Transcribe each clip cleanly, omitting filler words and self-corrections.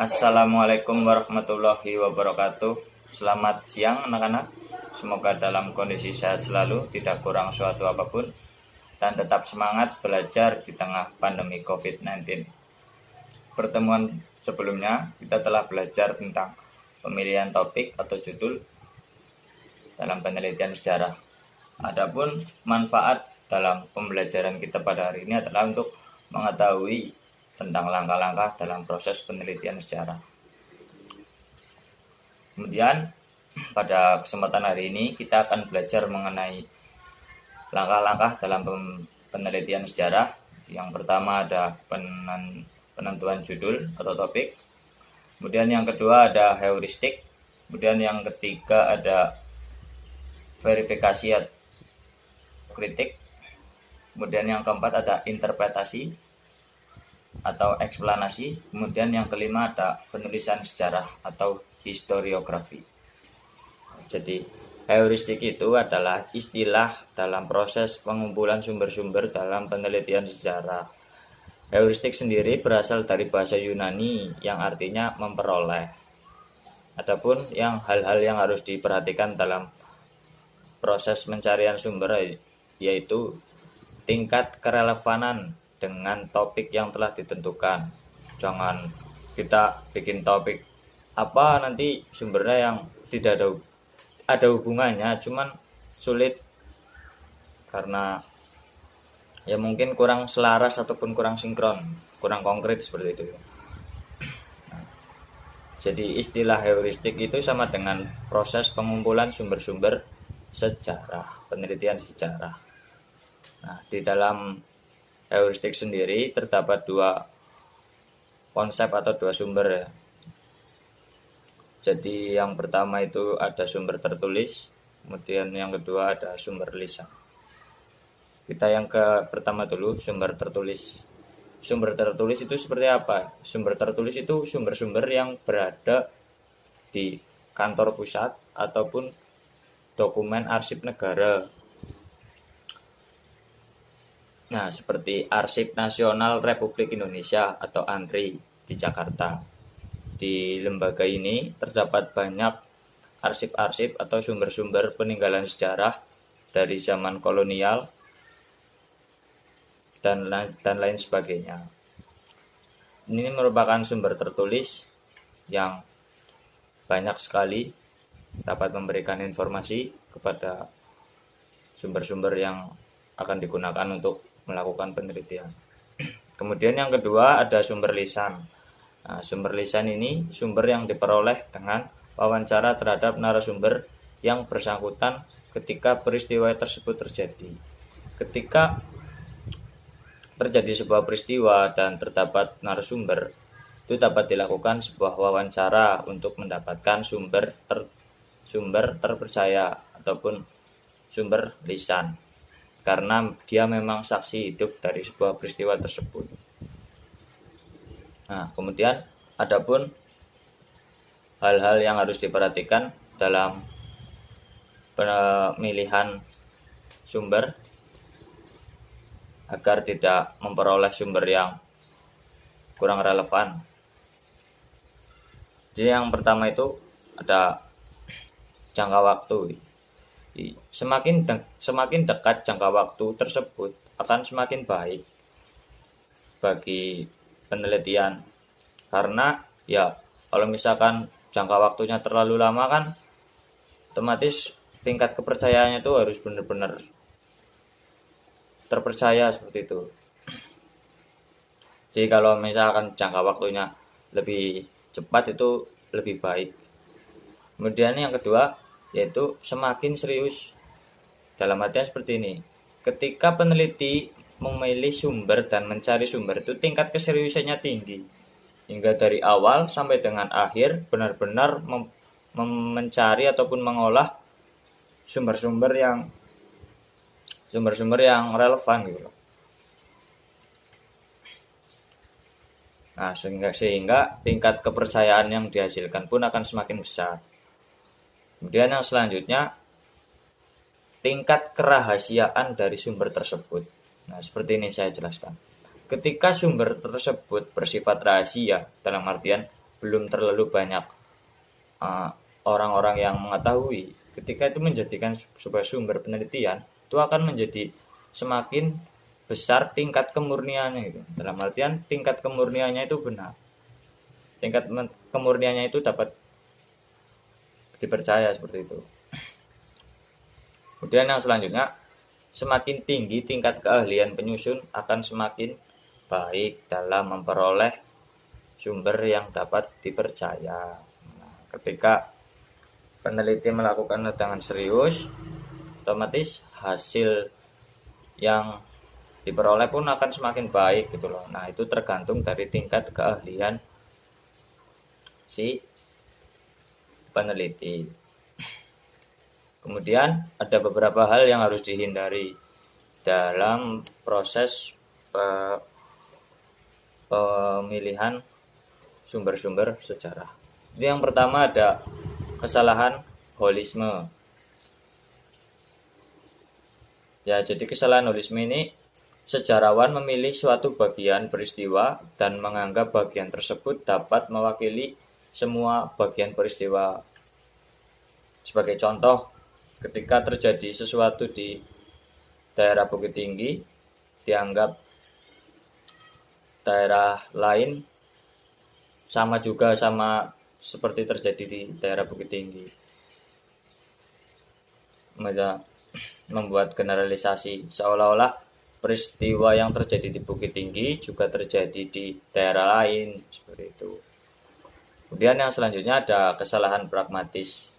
Assalamualaikum warahmatullahi wabarakatuh. Selamat siang anak-anak. Semoga dalam kondisi sehat selalu, tidak kurang suatu apapun, dan tetap semangat belajar di tengah pandemi COVID-19. Pertemuan sebelumnya kita telah belajar tentang pemilihan topik atau judul dalam penelitian sejarah. Adapun manfaat dalam pembelajaran kita pada hari ini adalah untuk mengetahui tentang langkah-langkah dalam proses penelitian sejarah. Kemudian pada kesempatan hari ini kita akan belajar mengenai langkah-langkah dalam penelitian sejarah. Yang pertama ada penentuan judul atau topik. Kemudian yang kedua ada heuristik. Kemudian yang ketiga ada verifikasi atau kritik. Kemudian yang keempat ada interpretasi atau eksplanasi. Kemudian yang kelima ada penulisan sejarah atau historiografi. Jadi heuristik itu adalah istilah dalam proses pengumpulan sumber-sumber dalam penelitian sejarah. Heuristik sendiri berasal dari bahasa Yunani yang artinya memperoleh. Adapun yang hal-hal yang harus diperhatikan dalam proses pencarian sumber yaitu tingkat kerelevanan dengan topik yang telah ditentukan. Jangan kita bikin topik apa nanti sumbernya yang tidak ada hubungannya, cuman sulit karena ya mungkin kurang selaras ataupun kurang sinkron, kurang konkret seperti itu. Jadi istilah heuristik itu sama dengan proses pengumpulan sumber-sumber sejarah, penelitian sejarah. Nah, di dalam heuristik sendiri terdapat dua konsep atau dua sumber ya. Jadi yang pertama itu ada sumber tertulis, kemudian yang kedua ada sumber lisan. Kita yang ke pertama dulu, sumber tertulis. Sumber tertulis itu seperti apa? Sumber tertulis itu sumber-sumber yang berada di kantor pusat ataupun dokumen arsip negara. Nah, seperti Arsip Nasional Republik Indonesia atau ANRI di Jakarta. Di lembaga ini terdapat banyak arsip-arsip atau sumber-sumber peninggalan sejarah dari zaman kolonial dan lain sebagainya. Ini merupakan sumber tertulis yang banyak sekali dapat memberikan informasi kepada sumber-sumber yang akan digunakan untuk melakukan penelitian. Kemudian yang kedua ada sumber lisan. Nah, sumber lisan ini sumber yang diperoleh dengan wawancara terhadap narasumber yang bersangkutan ketika peristiwa tersebut terjadi. Ketika terjadi sebuah peristiwa dan terdapat narasumber, itu dapat dilakukan sebuah wawancara untuk mendapatkan sumber terpercaya ataupun sumber lisan, karena dia memang saksi hidup dari sebuah peristiwa tersebut. Nah, kemudian adapun hal-hal yang harus diperhatikan dalam pemilihan sumber agar tidak memperoleh sumber yang kurang relevan. Jadi yang pertama itu ada jangka waktu. Semakin dekat jangka waktu tersebut akan semakin baik bagi penelitian, karena ya kalau misalkan jangka waktunya terlalu lama kan otomatis tingkat kepercayaannya itu harus benar-benar terpercaya seperti itu. Jadi kalau misalkan jangka waktunya lebih cepat itu lebih baik. Kemudian yang kedua yaitu semakin serius. Dalam artian seperti ini, ketika peneliti memilih sumber dan mencari sumber itu tingkat keseriusannya tinggi, hingga dari awal sampai dengan akhir benar-benar mencari ataupun mengolah sumber-sumber yang relevan gitu. Nah, sehingga tingkat kepercayaan yang dihasilkan pun akan semakin besar. Kemudian yang selanjutnya, tingkat kerahasiaan dari sumber tersebut. Nah, seperti ini saya jelaskan. Ketika sumber tersebut bersifat rahasia, dalam artian belum terlalu banyak orang-orang yang mengetahui, ketika itu menjadikan sebuah sumber penelitian itu akan menjadi semakin besar tingkat kemurniannya gitu. Dalam artian tingkat kemurniannya itu benar, tingkat kemurniannya itu dapat dipercaya seperti itu. Kemudian yang selanjutnya, semakin tinggi tingkat keahlian penyusun akan semakin baik dalam memperoleh sumber yang dapat dipercaya. Nah, ketika peneliti melakukan dengan serius, otomatis hasil yang diperoleh pun akan semakin baik gitu loh. Nah, itu tergantung dari tingkat keahlian si peneliti. Kemudian ada beberapa hal yang harus dihindari dalam proses pemilihan sumber-sumber sejarah. Yang pertama ada kesalahan holisme. Ya, jadi kesalahan holisme ini sejarawan memilih suatu bagian peristiwa dan menganggap bagian tersebut dapat mewakili semua bagian peristiwa. Sebagai contoh, ketika terjadi sesuatu di daerah Bukit Tinggi, dianggap daerah lain sama seperti terjadi di daerah Bukit Tinggi. Membuat generalisasi seolah-olah peristiwa yang terjadi di Bukit Tinggi juga terjadi di daerah lain, seperti itu. Kemudian yang selanjutnya ada kesalahan pragmatis.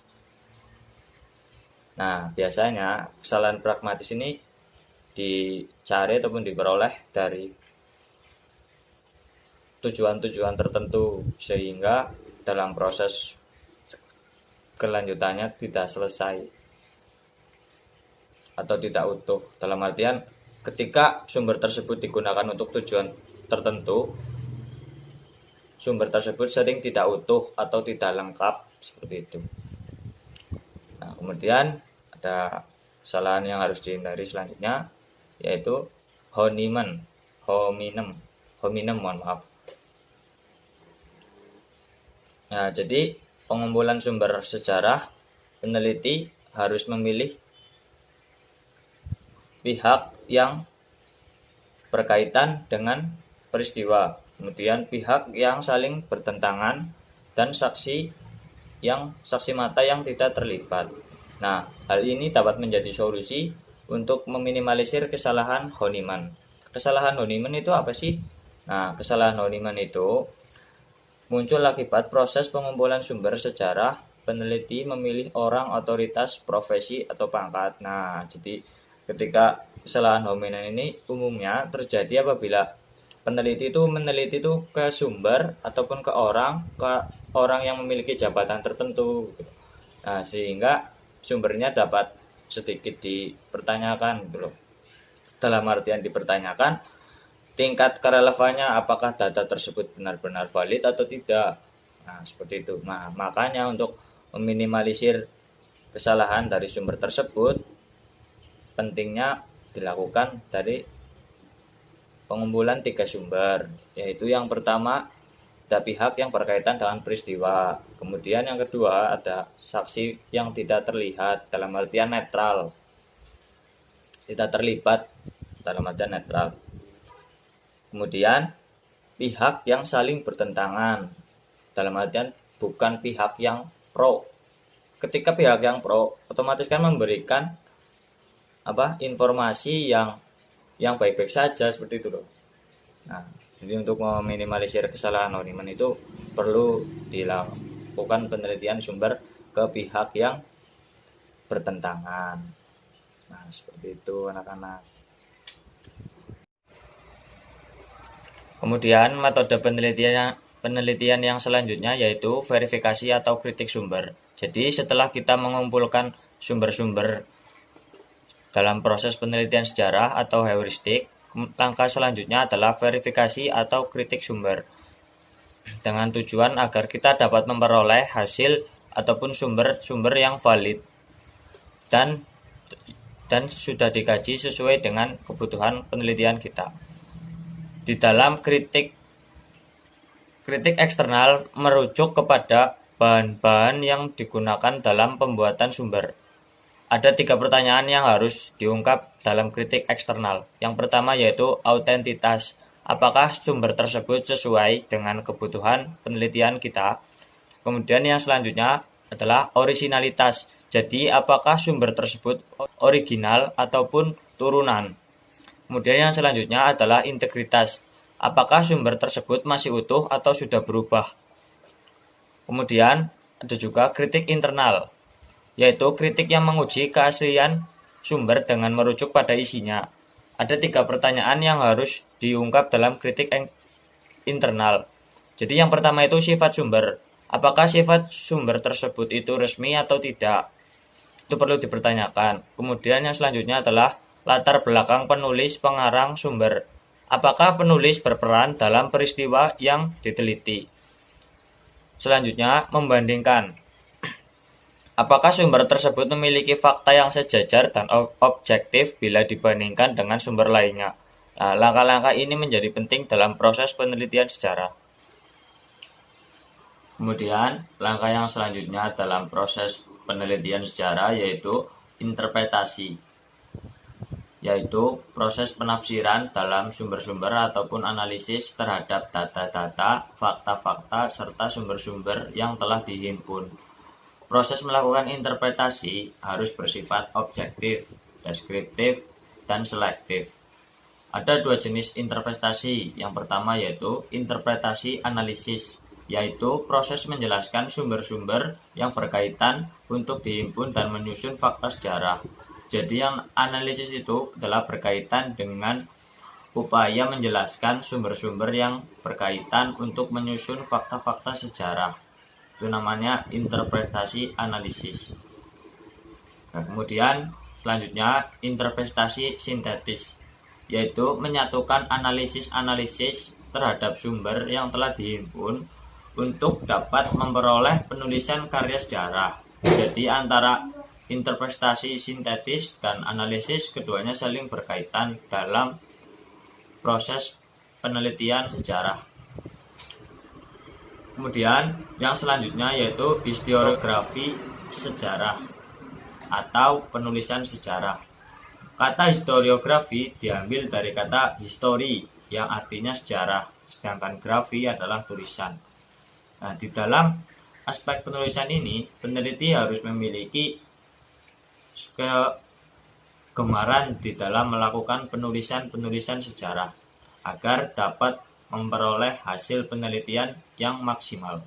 Nah, biasanya kesalahan pragmatis ini dicari ataupun diperoleh dari tujuan-tujuan tertentu, sehingga dalam proses kelanjutannya tidak selesai atau tidak utuh. Dalam artian ketika sumber tersebut digunakan untuk tujuan tertentu, sumber tersebut sering tidak utuh atau tidak lengkap, seperti itu. Nah, kemudian ada kesalahan yang harus dihindari selanjutnya, yaitu hominem, mohon maaf. Nah, jadi pengumpulan sumber sejarah, peneliti harus memilih pihak yang berkaitan dengan peristiwa, kemudian pihak yang saling bertentangan, dan saksi mata yang tidak terlibat. Nah, hal ini dapat menjadi solusi untuk meminimalisir kesalahan honiman. Kesalahan honiman itu apa sih? Nah, kesalahan honiman itu muncul akibat proses pengumpulan sumber sejarah. Peneliti memilih orang, otoritas, profesi, atau pangkat. Nah, jadi ketika kesalahan hominem ini umumnya terjadi apabila peneliti itu meneliti itu ke sumber ataupun ke orang yang memiliki jabatan tertentu. Nah, sehingga sumbernya dapat sedikit dipertanyakan gitu loh. Dalam artian dipertanyakan, tingkat kerelevannya, apakah data tersebut benar-benar valid atau tidak. Nah, seperti itu. Nah, makanya untuk meminimalisir kesalahan dari sumber tersebut, pentingnya dilakukan dari pengumpulan 3 sumber, yaitu yang pertama ada pihak yang berkaitan dengan peristiwa, kemudian yang kedua ada saksi yang tidak terlihat, dalam artian netral, tidak terlibat, dalam artian netral, kemudian pihak yang saling bertentangan, dalam artian bukan pihak yang pro. Ketika pihak yang pro otomatis kan memberikan informasi yang baik-baik saja, seperti itu loh. Nah, jadi untuk meminimalisir kesalahan honiman itu perlu dilakukan penelitian sumber ke pihak yang bertentangan. Nah, seperti itu anak-anak. Kemudian metode penelitian yang selanjutnya yaitu verifikasi atau kritik sumber. Jadi setelah kita mengumpulkan sumber-sumber dalam proses penelitian sejarah atau heuristik, langkah selanjutnya adalah verifikasi atau kritik sumber, dengan tujuan agar kita dapat memperoleh hasil ataupun sumber-sumber yang valid dan sudah dikaji sesuai dengan kebutuhan penelitian kita. Di dalam kritik Kritik eksternal merujuk kepada bahan-bahan yang digunakan dalam pembuatan sumber. Ada 3 pertanyaan yang harus diungkap dalam kritik eksternal. Yang pertama yaitu autentitas. Apakah sumber tersebut sesuai dengan kebutuhan penelitian kita? Kemudian yang selanjutnya adalah originalitas. Jadi apakah sumber tersebut original ataupun turunan? Kemudian yang selanjutnya adalah integritas. Apakah sumber tersebut masih utuh atau sudah berubah? Kemudian ada juga kritik internal, yaitu kritik yang menguji keaslian sumber dengan merujuk pada isinya. Ada 3 pertanyaan yang harus diungkap dalam kritik internal. Jadi yang pertama itu sifat sumber. Apakah sifat sumber tersebut itu resmi atau tidak? Itu perlu dipertanyakan. Kemudian yang selanjutnya adalah latar belakang penulis pengarang sumber. Apakah penulis berperan dalam peristiwa yang diteliti? Selanjutnya, membandingkan. Apakah sumber tersebut memiliki fakta yang sejajar dan objektif bila dibandingkan dengan sumber lainnya? Nah, langkah-langkah ini menjadi penting dalam proses penelitian sejarah. Kemudian, langkah yang selanjutnya dalam proses penelitian sejarah yaitu interpretasi, yaitu proses penafsiran dalam sumber-sumber ataupun analisis terhadap data-data, fakta-fakta, serta sumber-sumber yang telah dihimpun. Proses melakukan interpretasi harus bersifat objektif, deskriptif, dan selektif. Ada 2 jenis interpretasi. Yang pertama yaitu interpretasi analisis, yaitu proses menjelaskan sumber-sumber yang berkaitan untuk dihimpun dan menyusun fakta sejarah. Jadi yang analisis itu adalah berkaitan dengan upaya menjelaskan sumber-sumber yang berkaitan untuk menyusun fakta-fakta sejarah. Itu namanya interpretasi analisis. Nah, kemudian selanjutnya interpretasi sintetis, yaitu menyatukan analisis-analisis terhadap sumber yang telah dihimpun untuk dapat memperoleh penulisan karya sejarah. Jadi antara interpretasi sintetis dan analisis keduanya saling berkaitan dalam proses penelitian sejarah. Kemudian yang selanjutnya yaitu historiografi sejarah atau penulisan sejarah. Kata historiografi diambil dari kata history yang artinya sejarah, sedangkan grafi adalah tulisan. Nah, di dalam aspek penulisan ini, peneliti harus memiliki kegemaran di dalam melakukan penulisan sejarah agar dapat memperoleh hasil penelitian yang maksimal.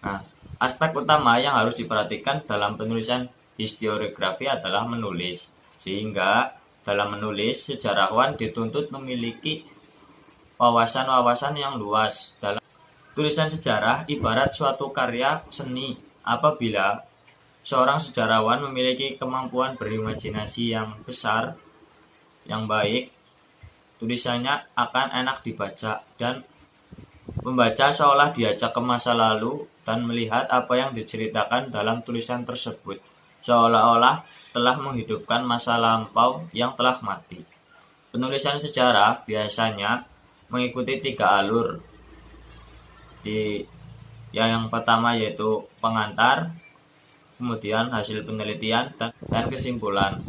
Nah, aspek utama yang harus diperhatikan dalam penulisan historiografi adalah menulis, sehingga dalam menulis sejarawan dituntut memiliki wawasan-wawasan yang luas. Dalam tulisan sejarah ibarat suatu karya seni. Apabila seorang sejarawan memiliki kemampuan berimajinasi yang besar, yang baik, tulisannya akan enak dibaca dan membaca seolah diajak ke masa lalu dan melihat apa yang diceritakan dalam tulisan tersebut, seolah-olah telah menghidupkan masa lampau yang telah mati. Penulisan sejarah biasanya mengikuti 3 alur. Yang pertama yaitu pengantar, kemudian hasil penelitian dan kesimpulan.